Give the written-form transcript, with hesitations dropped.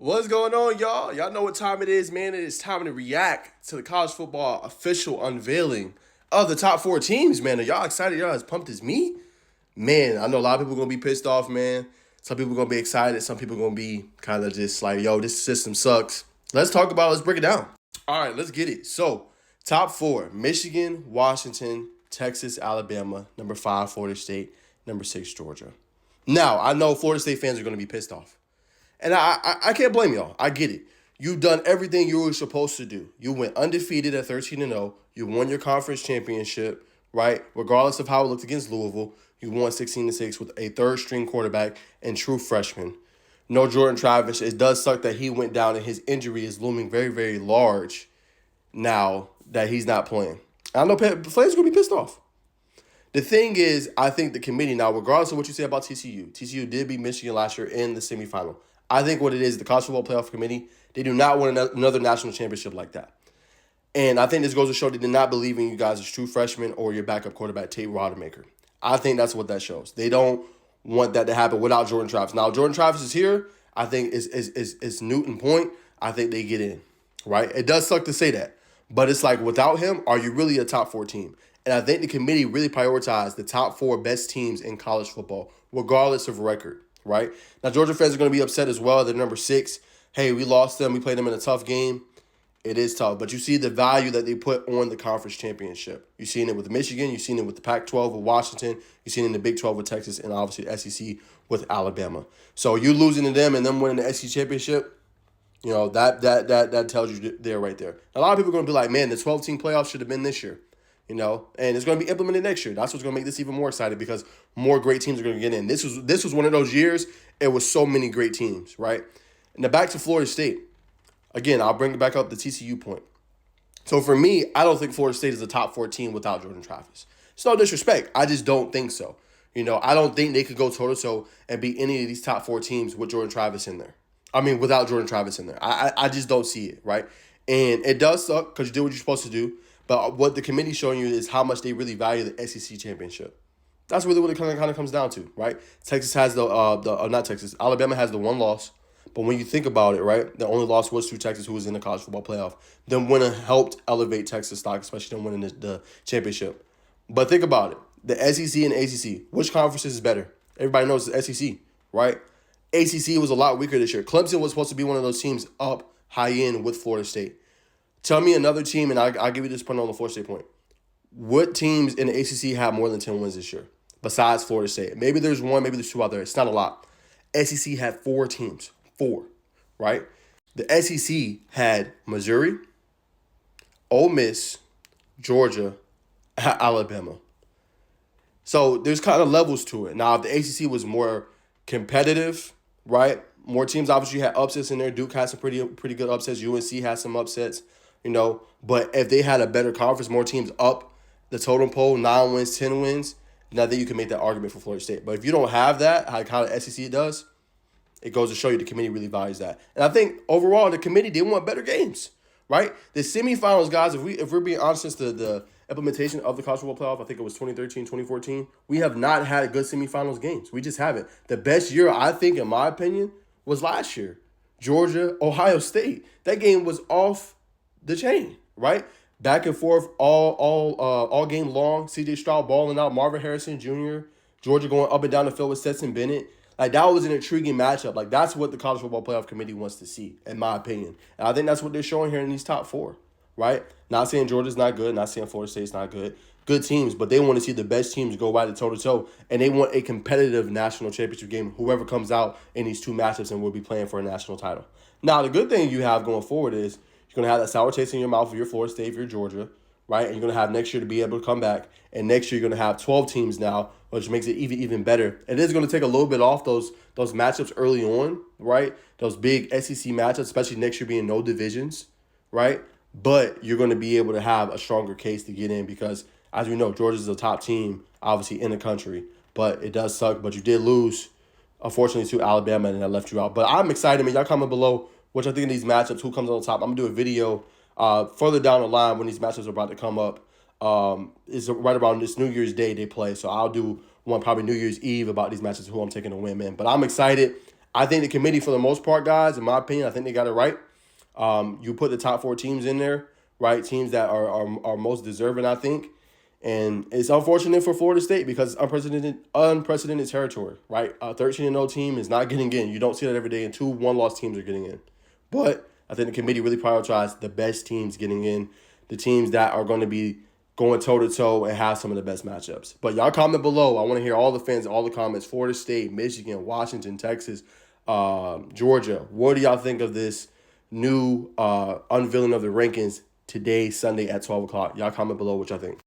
What's going on, y'all? Y'all know what time it is, man. It is time to react to the college football official unveiling of the top four teams, man. Are y'all excited? Y'all as pumped as me? Man, I know a lot of people going to be pissed off, man. Some people going to be excited. Some people going to be kind of just like, yo, this system sucks. Let's talk about it. Let's break it down. All right, let's get it. So, top four: Michigan, Washington, Texas, Alabama. Number 5, Florida State. Number 6, Georgia. Now, I know Florida State fans are going to be pissed off. And I can't blame y'all. I get it. You've done everything you were supposed to do. You went undefeated at 13-0. You won your conference championship, right? Regardless of how it looked against Louisville, you won 16-6 with a third-string quarterback and true freshman. No Jordan Travis. It does suck that he went down and his injury is looming very, very large now that he's not playing. I know players are going to be pissed off. The thing is, I think the committee now, regardless of what you say about TCU did beat Michigan last year in the semifinal. I think what it is, the College Football Playoff Committee, they do not want another national championship like that. And I think this goes to show they did not believe in you guys as true freshmen or your backup quarterback, Tate Rodemaker. I think that's what that shows. They don't want that to happen without Jordan Travis. Now, Jordan Travis is here. I think is Newton Point. I think they get in, right? It does suck to say that. But it's like, without him, are you really a top 4 team? And I think the committee really prioritized the top 4 best teams in college football, regardless of record, right? Now, Georgia fans are going to be upset as well. They're number 6. Hey, we lost them. We played them in a tough game. It is tough. But you see the value that they put on the conference championship. You've seen it with Michigan. You've seen it with the Pac-12 with Washington. You've seen it in the Big 12 with Texas, and obviously the SEC with Alabama. So you losing to them and them winning the SEC championship, you know, that tells you there right there. A lot of people are going to be like, man, the 12-team playoff should have been this year. You know, and it's going to be implemented next year. That's what's going to make this even more exciting because more great teams are going to get in. This was one of those years. It was so many great teams, right? Now back to Florida State. Again, I'll bring it back up the TCU point. So for me, I don't think Florida State is a top 4 team without Jordan Travis. It's no disrespect. I just don't think so. You know, I don't think they could go toe-to-toe and beat any of these top 4 teams with Jordan Travis in there. I mean, without Jordan Travis in there. I just don't see it, right? And it does suck because you did what you're supposed to do. But what the committee's showing you is how much they really value the SEC championship. That's really what it kind of comes down to, right? Texas has not Texas. Alabama has the one loss. But when you think about it, right, the only loss was to Texas, who was in the college football playoff. Them winning helped elevate Texas stock, especially them winning the championship. But think about it. The SEC and ACC, which conference is better? Everybody knows the SEC, right? ACC was a lot weaker this year. Clemson was supposed to be one of those teams up high end with Florida State. Tell me another team, and I'll give you this point on the Florida State point. What teams in the ACC have more than 10 wins this year besides Florida State? Maybe there's one, maybe there's 2 out there. It's not a lot. SEC had 4 teams. 4, right? The SEC had Missouri, Ole Miss, Georgia, Alabama. So there's kind of levels to it. Now, if the ACC was more competitive, right? More teams obviously had upsets in there. Duke had some pretty good upsets. UNC had some upsets. You know, but if they had a better conference, more teams up the totem pole, 9 wins, 10 wins, now then you can make that argument for Florida State. But if you don't have that, like how the SEC does, it goes to show you the committee really values that. And I think overall, the committee, they want better games, right? The semifinals, guys, if we're being honest, since the implementation of the college football playoff, I think it was 2013, 2014, we have not had good semifinals games. We just haven't. The best year, I think, in my opinion, was last year. Georgia, Ohio State. That game was off the chain, right? Back and forth all game long. C.J. Stroud balling out. Marvin Harrison Jr. Georgia going up and down the field with Stetson Bennett. Like, that was an intriguing matchup. Like, that's what the College Football Playoff Committee wants to see, in my opinion. And I think that's what they're showing here in these top 4, right? Not saying Georgia's not good. Not saying Florida State's not good. Good teams, but they want to see the best teams go by the toe-to-toe, and they want a competitive national championship game, whoever comes out in these 2 matchups and will be playing for a national title. Now, the good thing you have going forward is you're going to have that sour taste in your mouth if you're Florida State, if you're Georgia, right? And you're going to have next year to be able to come back. And next year you're going to have 12 teams now, which makes it even better. It is going to take a little bit off those matchups early on, right? Those big SEC matchups, especially next year being no divisions, right? But you're going to be able to have a stronger case to get in because, as we know, Georgia's the top team, obviously, in the country. But it does suck. But you did lose, unfortunately, to Alabama, and that left you out. But I'm excited, man. Y'all comment below what y'all think of these matchups, who comes on top. I'm going to do a video further down the line when these matchups are about to come up. Is right around this New Year's Day they play. So I'll do one probably New Year's Eve about these matches, who I'm taking to win, man. But I'm excited. I think the committee, for the most part, guys, in my opinion, I think they got it right. You put the top four teams in there, right? Teams that are most deserving, I think. And it's unfortunate for Florida State because it's unprecedented territory, right? A 13-0 team is not getting in. You don't see that every day, and two one-loss teams are getting in. But I think the committee really prioritized the best teams getting in, the teams that are going to be going toe-to-toe and have some of the best matchups. But y'all comment below. I want to hear all the fans, all the comments. Florida State, Michigan, Washington, Texas, Georgia. What do y'all think of this new unveiling of the rankings today, Sunday at 12 o'clock? Y'all comment below what y'all think.